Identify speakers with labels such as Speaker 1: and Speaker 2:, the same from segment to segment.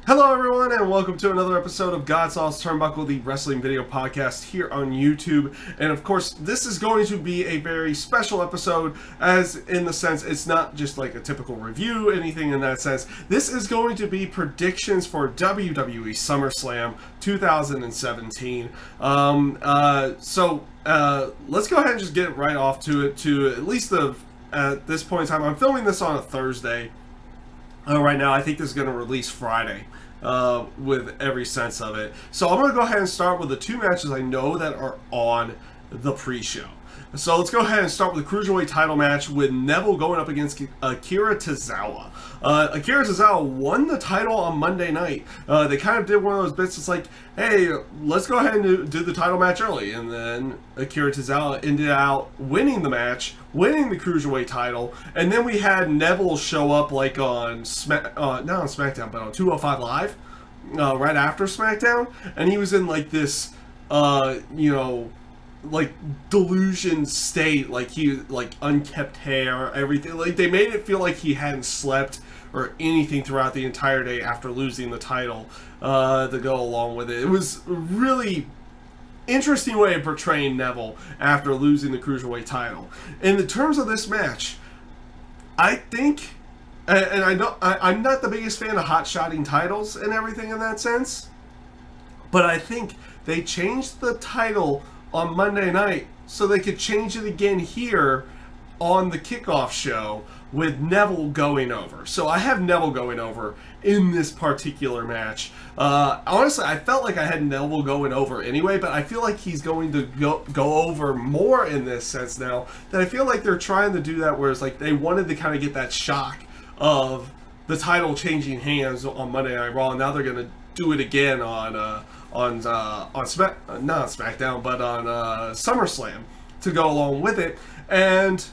Speaker 1: Hello everyone and welcome to another episode of Godsall's Turnbuckle, the wrestling video podcast here on YouTube. And of course, this is going to be a very special episode, as in the sense it's not just like a typical review, anything in that sense. This is going to be predictions for WWE SummerSlam 2017. Let's go ahead and just get right off to it. At this point in time, I'm filming this on a Thursday. Right now, I think this is going to release Friday with every sense of it. So I'm going to go ahead and start with the two matches I know that are on the pre-show. So let's go ahead and start with the Cruiserweight title match with Neville going up against Akira Tozawa. Akira Tozawa won the title on Monday night. They kind of did one of those bits. It's like, hey, let's go ahead and do the title match early. And then Akira Tozawa ended out winning the match, winning the Cruiserweight title. And then we had Neville show up like on not on SmackDown, but on 205 Live, right after SmackDown. And he was in like this, like delusion state, like he like unkept hair, everything. Like they made it feel like he hadn't slept or anything throughout the entire day after losing the title to go along with it. It was a really interesting way of portraying Neville after losing the Cruiserweight title. In the terms of this match, I think, and I know I'm not the biggest fan of hot-shotting titles and everything in that sense, but I think they changed the title on Monday night so they could change it again here on the kickoff show with Neville going over. So I have Neville going over in this particular match. Honestly, I felt like I had Neville going over anyway, but I feel like he's going to go over more in this sense now, that I feel like they're trying to do that, whereas like they wanted to kind of get that shock of the title changing hands on Monday Night Raw, and now they're going to do it again on SmackDown, but on SummerSlam to go along with it, and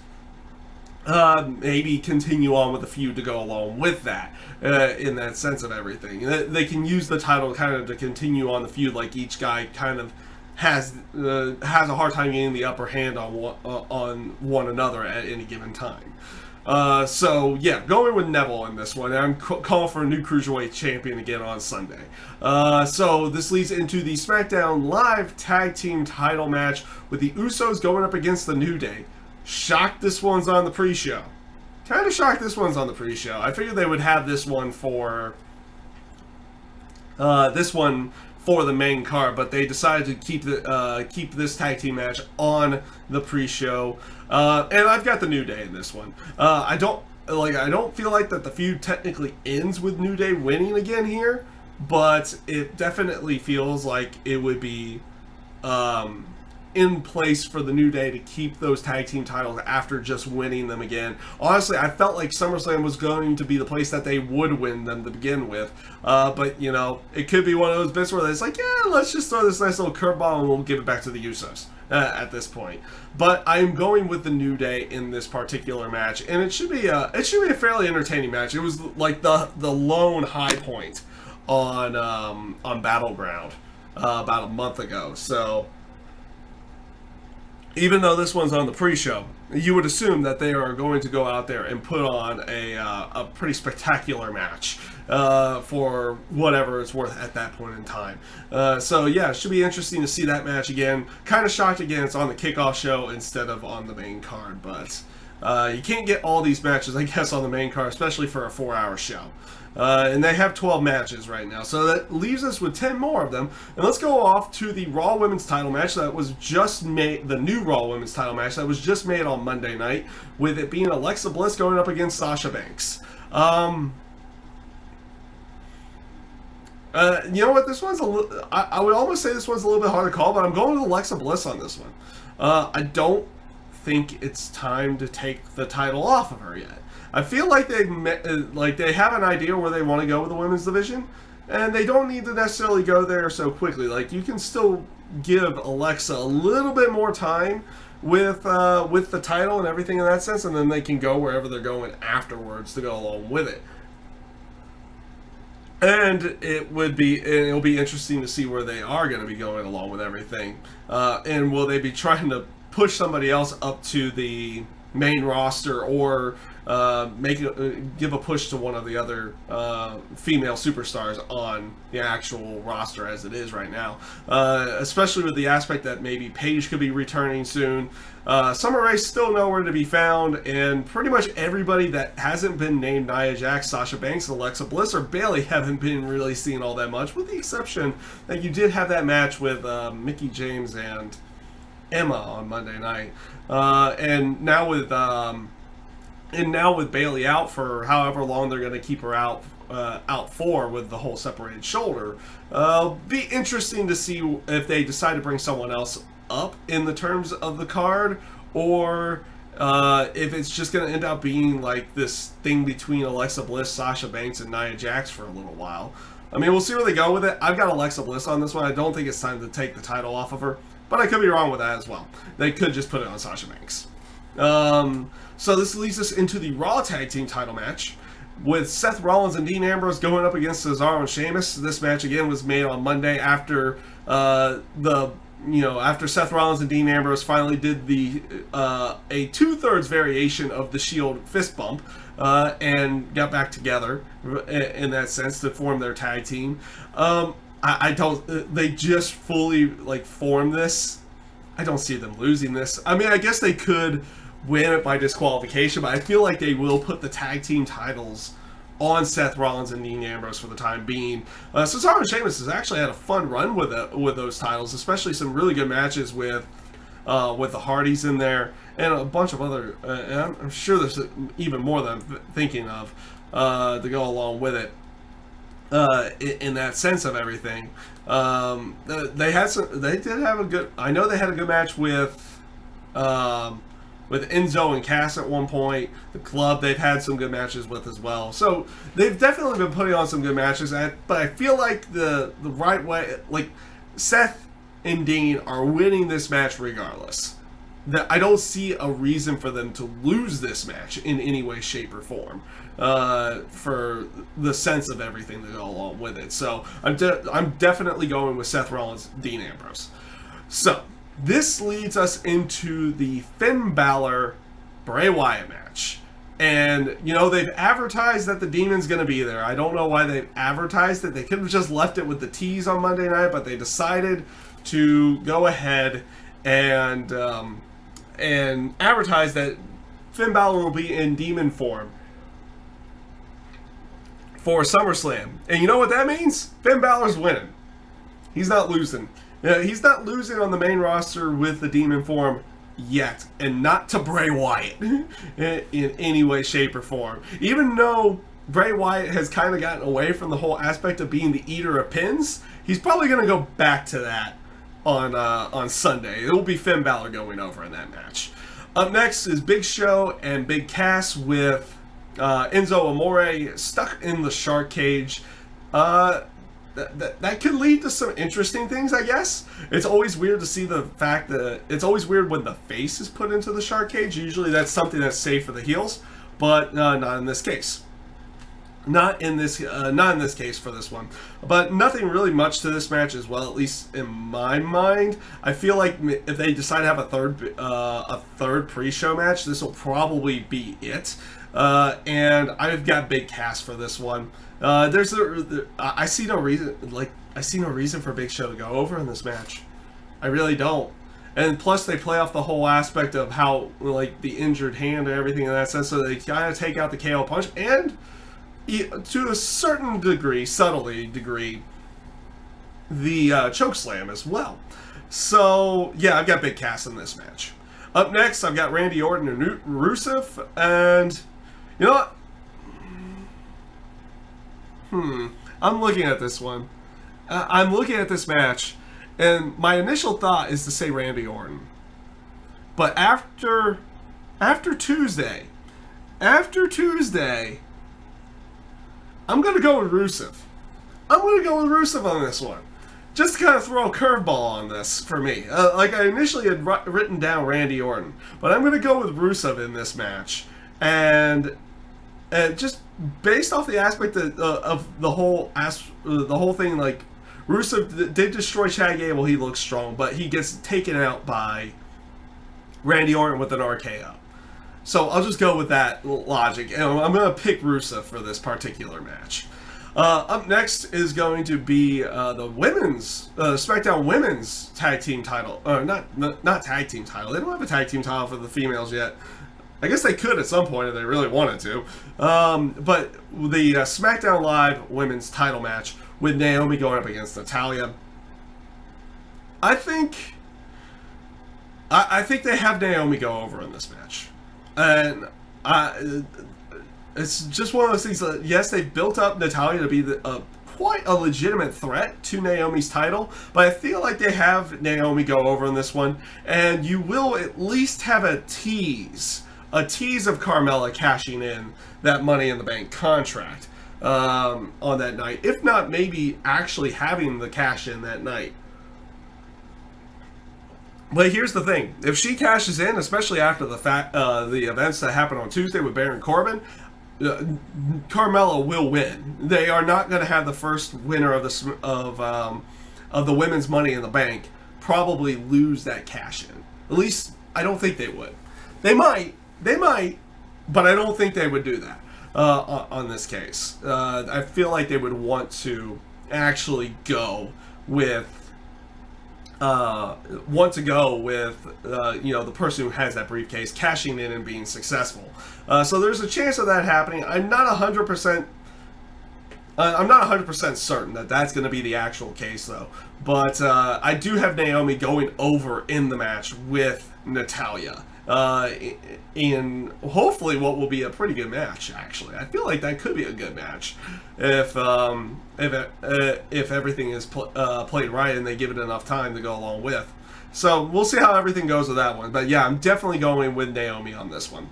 Speaker 1: maybe continue on with a feud to go along with that, in that sense of everything. They can use the title kind of to continue on the feud, like each guy kind of has a hard time getting the upper hand on one another at any given time. So yeah, going with Neville in this one. I'm calling for a new Cruiserweight champion again on Sunday. So this leads into the SmackDown Live Tag Team title match with the Usos going up against the New Day. Shocked this one's on the pre-show. Kind of shocked this one's on the pre-show. I figured they would have this one for the main card, but they decided to keep this tag team match on the pre-show. And I've got the New Day in this one. I don't feel like that the feud technically ends with New Day winning again here, but it definitely feels like it would be in place for the New Day to keep those tag team titles after just winning them again. Honestly, I felt like SummerSlam was going to be the place that they would win them to begin with. But, you know, it could be one of those bits where it's like, yeah, let's just throw this nice little curveball and we'll give it back to the Usos at this point. But I'm going with the New Day in this particular match, and it should be a fairly entertaining match. It was like the lone high point on Battleground about a month ago. So even though this one's on the pre-show, you would assume that they are going to go out there and put on a pretty spectacular match for whatever it's worth at that point in time. So yeah, it should be interesting to see that match again. Kind of shocked again it's on the kickoff show instead of on the main card, but you can't get all these matches, I guess, on the main card, especially for a 4-hour show. And they have 12 matches right now, so that leaves us with 10 more of them. And let's go off to the Raw Women's title match that was just made, the new Raw Women's title match that was just made on Monday night, with it being Alexa Bliss going up against Sasha Banks. You know what, this one's I would almost say this one's a little bit hard to call, but I'm going with Alexa Bliss on this one. I don't think it's time to take the title off of her yet. I feel like they have an idea where they want to go with the women's division, and they don't need to necessarily go there so quickly. Like, you can still give Alexa a little bit more time with the title and everything in that sense, and then they can go wherever they're going afterwards to go along with it. And it'll be interesting to see where they are going to be going along with everything. And will they be trying to push somebody else up to the main roster or give a push to one of the other female superstars on the actual roster as it is right now. Especially with the aspect that maybe Paige could be returning soon. Summer Rae's still nowhere to be found, and pretty much everybody that hasn't been named Nia Jax, Sasha Banks, Alexa Bliss, or Bayley haven't been really seen all that much, with the exception that you did have that match with Mickie James and Emma on Monday night, and now with Bayley out for however long they're going to keep her out for with the whole separated shoulder. Be interesting to see if they decide to bring someone else up in the terms of the card, or if it's just going to end up being like this thing between Alexa Bliss, Sasha Banks, and Nia Jax for a little while. I mean, we'll see where they go with it. I've got Alexa Bliss on this one. I don't think it's time to take the title off of her, but I could be wrong with that as well. They could just put it on Sasha Banks. So this leads us into the Raw Tag Team title match with Seth Rollins and Dean Ambrose going up against Cesaro and Sheamus. This match again was made on Monday after after Seth Rollins and Dean Ambrose finally did the a 2/3 variation of the Shield fist bump and got back together in that sense to form their tag team. I don't. They just fully formed this. I don't see them losing this. I mean, I guess they could win it by disqualification, but I feel like they will put the tag team titles on Seth Rollins and Dean Ambrose for the time being. Cesaro and Sheamus has actually had a fun run with those titles, especially some really good matches with the Hardys in there and a bunch of other. And I'm sure there's even more that I'm thinking of to go along with it. In that sense of everything, they did have a good. I know they had a good match with Enzo and Cass at one point. The Club they've had some good matches with as well. So they've definitely been putting on some good matches. But I feel like the right way, Seth and Dean are winning this match regardless. That I don't see a reason for them to lose this match in any way, shape, or form. For the sense of everything that go along with it. So I'm definitely going with Seth Rollins, Dean Ambrose. So this leads us into the Finn Balor Bray Wyatt match. And, they've advertised that the Demon's going to be there. I don't know why they've advertised it. They could have just left it with the tease on Monday night, but they decided to go ahead and advertise that Finn Balor will be in Demon form for SummerSlam. And you know what that means? Finn Balor's winning. He's not losing. He's not losing on the main roster with the Demon form yet. And not to Bray Wyatt in any way, shape, or form. Even though Bray Wyatt has kind of gotten away from the whole aspect of being the eater of pins, he's probably going to go back to that on Sunday. It will be Finn Balor going over in that match. Up next is Big Show and Big Cass with Enzo Amore stuck in the shark cage. That could lead to some interesting things, I guess. It's always weird to see the fact that it's always weird when the face is put into the shark cage. Usually that's something that's safe for the heels, but not in this case. Not in this case for this one. But nothing really much to this match as well, at least in my mind. I feel like if they decide to have a third pre-show match, this will probably be it. And I've got Big Cass for this one. I see no reason for Big Show to go over in this match. I really don't. And plus, they play off the whole aspect of how the injured hand and everything in that sense. So they kind of take out the KO punch and, to a certain degree, subtly degree, the choke slam as well. So yeah, I've got Big Cass in this match. Up next, I've got Randy Orton and Rusev, and you know what? I'm looking at this one. I'm looking at this match, and my initial thought is to say Randy Orton. But after Tuesday, I'm going to go with Rusev. I'm going to go with Rusev on this one. Just to kind of throw a curveball on this for me. I initially had written down Randy Orton, but I'm going to go with Rusev in this match. And just based off the aspect of the whole thing, Rusev did destroy Chad Gable. He looks strong, but he gets taken out by Randy Orton with an RKO. So I'll just go with that logic, and I'm going to pick Rusev for this particular match. Up next is going to be the women's SmackDown Women's Tag Team title. Not tag team title. They don't have a tag team title for the females yet. I guess they could at some point if they really wanted to. But the SmackDown Live Women's title match with Naomi going up against Natalya. I think they have Naomi go over in this match, and it's just one of those things. Yes, they've built up Natalya to be quite a legitimate threat to Naomi's title, but I feel like they have Naomi go over in this one, and you will at least have a tease of Carmella cashing in that Money in the Bank contract on that night, if not maybe actually having the cash in that night. But here's the thing: if she cashes in, especially after the events that happened on Tuesday with Baron Corbin, Carmella will win. They are not going to have the first winner of the women's Money in the Bank probably lose that cash in. At least I don't think they would. They might, but I don't think they would do that on this case. I feel like they would want to actually go with. The person who has that briefcase cashing in and being successful. So there's a chance of that happening. I'm not 100%. I'm not 100% certain that that's going to be the actual case, though. But I do have Naomi going over in the match with Natalya. In hopefully what will be a pretty good match. Actually, I feel like that could be a good match if everything is played right and they give it enough time to go along with. So we'll see how everything goes with that one. But yeah, I'm definitely going with Naomi on this one.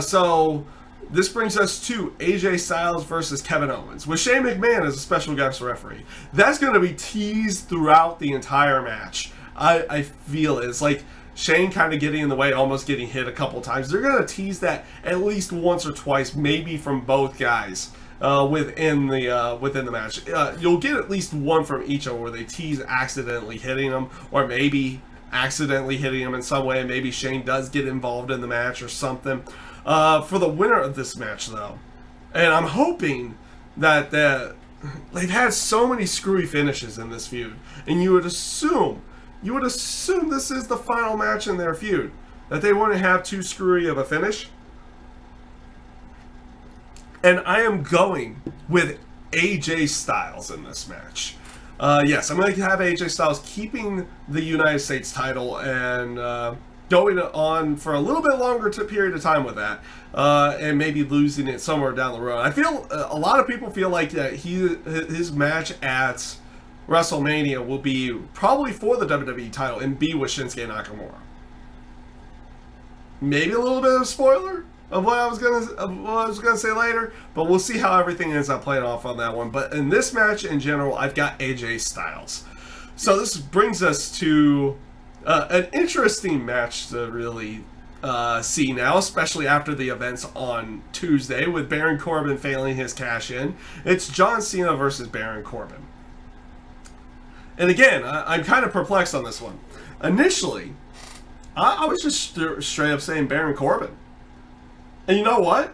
Speaker 1: So this brings us to AJ Styles versus Kevin Owens with Shane McMahon as a special guest referee. That's going to be teased throughout the entire match. I feel it. It's like Shane kind of getting in the way, almost getting hit a couple times. They're going to tease that at least once or twice, maybe from both guys within the match. You'll get at least one from each of them where they tease accidentally hitting them, or maybe accidentally hitting him in some way, and maybe Shane does get involved in the match or something. For the winner of this match, though, and I'm hoping that they've had so many screwy finishes in this feud, and you would assume this is the final match in their feud, that they wouldn't have too screwy of a finish. And I am going with AJ Styles in this match. Yes, I'm going to have AJ Styles keeping the United States title and going on for a little bit longer period of time with that, and maybe losing it somewhere down the road. I feel a lot of people feel like that his match at WrestleMania will be probably for the WWE title and be with Shinsuke Nakamura. Maybe a little bit of a spoiler of what I was gonna say later, but we'll see how everything ends up playing off on that one. But in this match in general, I've got AJ Styles. So this brings us to an interesting match to really see now, especially after the events on Tuesday with Baron Corbin failing his cash in. It's John Cena versus Baron Corbin. And again, I'm kind of perplexed on this one. Initially, I was just straight up saying Baron Corbin. And you know what?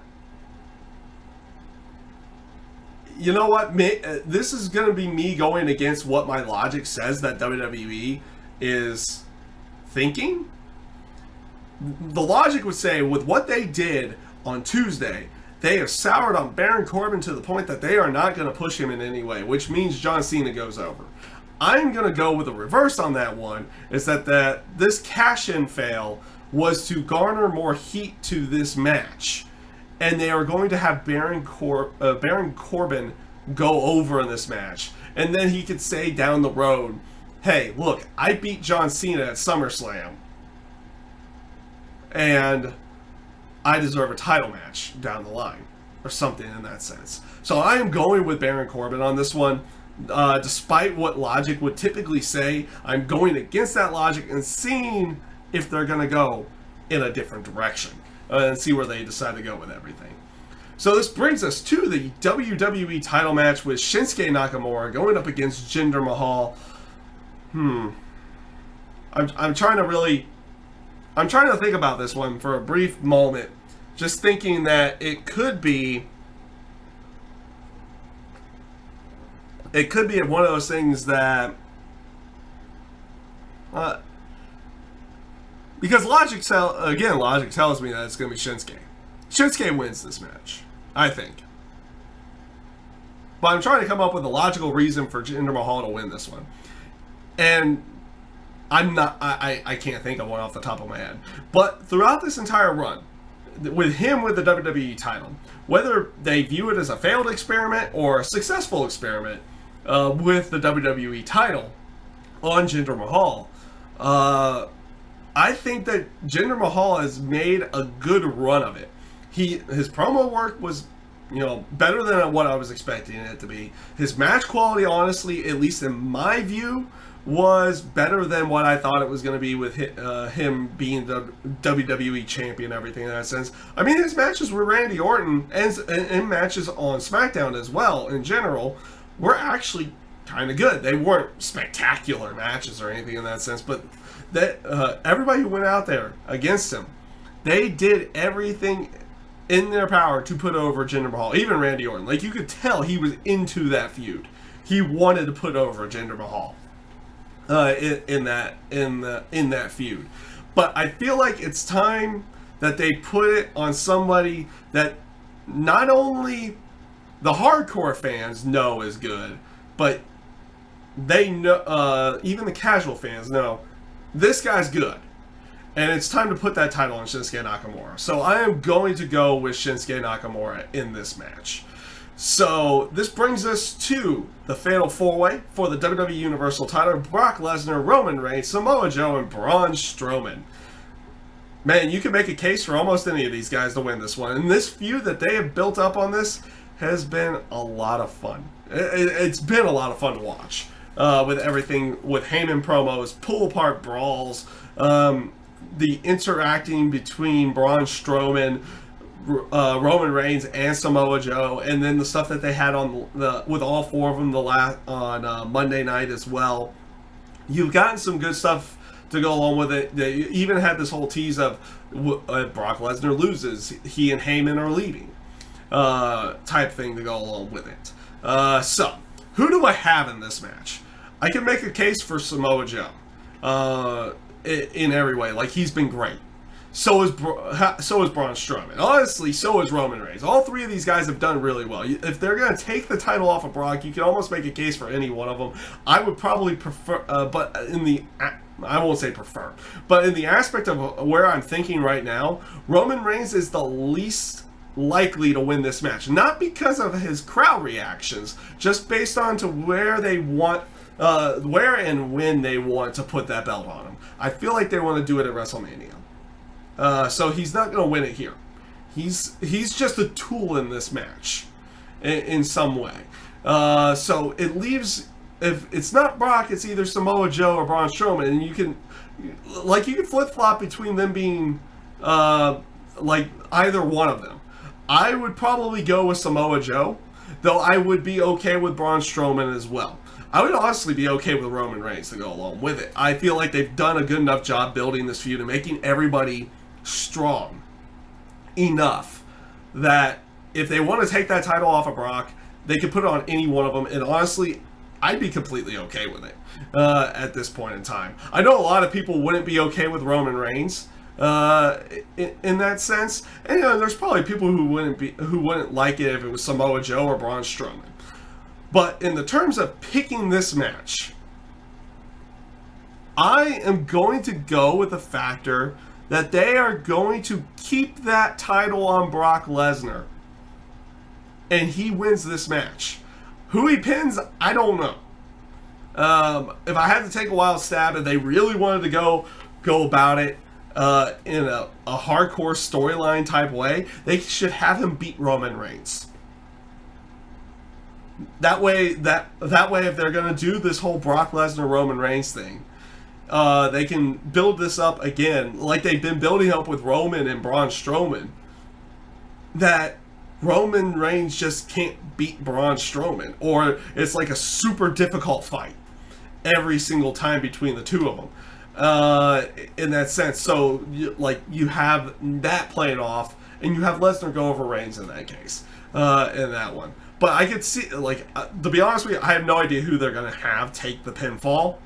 Speaker 1: This is going to be me going against what my logic says that WWE is thinking. The logic would say, with what they did on Tuesday, they have soured on Baron Corbin to the point that they are not going to push him in any way, which means John Cena goes over. I'm going to go with a reverse on that one, is that this cash-in fail was to garner more heat to this match. And they are going to have Baron Corbin go over in this match. And then he could say down the road, hey, look, I beat John Cena at SummerSlam. And I deserve a title match down the line. Or something in that sense. So I am going with Baron Corbin on this one. Despite what logic would typically say, I'm going against that logic and seeing if they're going to go in a different direction and see where they decide to go with everything. So this brings us to the WWE title match with Shinsuke Nakamura going up against Jinder Mahal. I'm trying to think about this one for a brief moment just thinking that it could be one of those things that because logic tells me that it's going to be Shinsuke. Shinsuke wins this match, I think. But I'm trying to come up with a logical reason for Jinder Mahal to win this one. And I can't think of one off the top of my head. But throughout this entire run, with him with the WWE title, whether they view it as a failed experiment or a successful experiment with the WWE title on Jinder Mahal, I think that Jinder Mahal has made a good run of it. His promo work was, better than what I was expecting it to be. His match quality, honestly, at least in my view, was better than what I thought it was going to be with him being the WWE champion and everything in that sense. I mean, his matches with Randy Orton and matches on SmackDown as well, in general, were actually kind of good. They weren't spectacular matches or anything in that sense, but that everybody who went out there against him, they did everything in their power to put over Jinder Mahal. Even Randy Orton, like, you could tell he was into that feud. He wanted to put over Jinder Mahal in that feud. But I feel like it's time that they put it on somebody that not only the hardcore fans know is good, but they know, even the casual fans know this guy's good. And it's time to put that title on Shinsuke Nakamura. So I am going to go with Shinsuke Nakamura in this match. So this brings us to the Fatal 4-Way for the WWE Universal title. Brock Lesnar, Roman Reigns, Samoa Joe, and Braun Strowman. Man, you can make a case for almost any of these guys to win this one. And this feud that they have built up on this has been a lot of fun. It's been a lot of fun to watch. With everything, with Heyman promos, pull apart brawls, the interacting between Braun Strowman, Roman Reigns, and Samoa Joe, and then the stuff that they had with all four of them on Monday night as well. You've gotten some good stuff to go along with it. They even had this whole tease of Brock Lesnar loses, he and Heyman are leaving, type thing to go along with it. So, who do I have in this match? I can make a case for Samoa Joe in every way. Like, he's been great. So is Braun Strowman. Honestly, so is Roman Reigns. All three of these guys have done really well. If they're going to take the title off of Brock, you can almost make a case for any one of them. I would probably prefer, I won't say prefer, but in the aspect of where I'm thinking right now, Roman Reigns is the least likely to win this match. Not because of his crowd reactions, just based on to where they want, where and when they want to put that belt on him. I feel like they want to do it at WrestleMania. So he's not going to win it here. He's just a tool in this match, in some way. So it leaves, if it's not Brock, it's either Samoa Joe or Braun Strowman, and you can flip flop between them being like either one of them. I would probably go with Samoa Joe, though I would be okay with Braun Strowman as well. I would honestly be okay with Roman Reigns to go along with it. I feel like they've done a good enough job building this feud and making everybody strong enough that if they want to take that title off of Brock, they could put it on any one of them, and honestly, I'd be completely okay with it at this point in time. I know a lot of people wouldn't be okay with Roman Reigns in that sense, and there's probably people who wouldn't like it if it was Samoa Joe or Braun Strowman. But in the terms of picking this match, I am going to go with the factor that they are going to keep that title on Brock Lesnar, and he wins this match. Who he pins, I don't know. If I had to take a wild stab, if they really wanted to go about it in a hardcore storyline type way, they should have him beat Roman Reigns. That way, if they're going to do this whole Brock Lesnar Roman Reigns thing, they can build this up again, like they've been building up with Roman and Braun Strowman, that Roman Reigns just can't beat Braun Strowman, or it's like a super difficult fight every single time between the two of them, in that sense. So you have that playing off, and you have Lesnar go over Reigns in that case, in that one. But I could see, like, to be honest with you, I have no idea who they're going to have take the pinfall,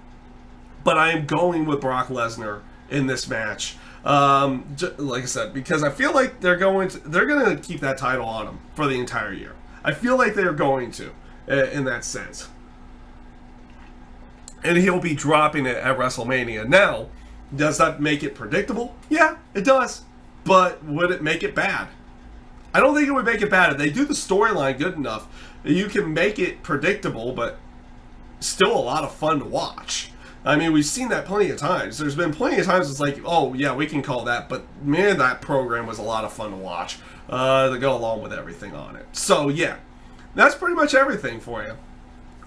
Speaker 1: but I am going with Brock Lesnar in this match. Like I said, because I feel like they're going to keep that title on him for the entire year. I feel like they're going to, in that sense. And he'll be dropping it at WrestleMania. Now, does that make it predictable? Yeah, it does. But would it make it bad? I don't think it would make it bad. If they do the storyline good enough, you can make it predictable, but still a lot of fun to watch. I mean, we've seen that plenty of times. There's been plenty of times it's like, oh, yeah, we can call that. But, man, that program was a lot of fun to watch to go along with everything on it. So, yeah, that's pretty much everything for you.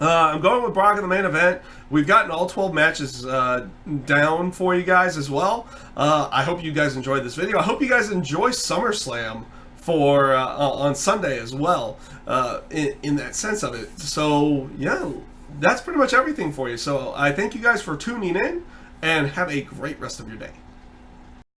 Speaker 1: I'm going with Brock in the main event. We've gotten all 12 matches down for you guys as well. I hope you guys enjoyed this video. I hope you guys enjoy SummerSlam for on Sunday as well, in that sense of it. So, yeah, that's pretty much everything for you. So I thank you guys for tuning in, and have a great rest of your day.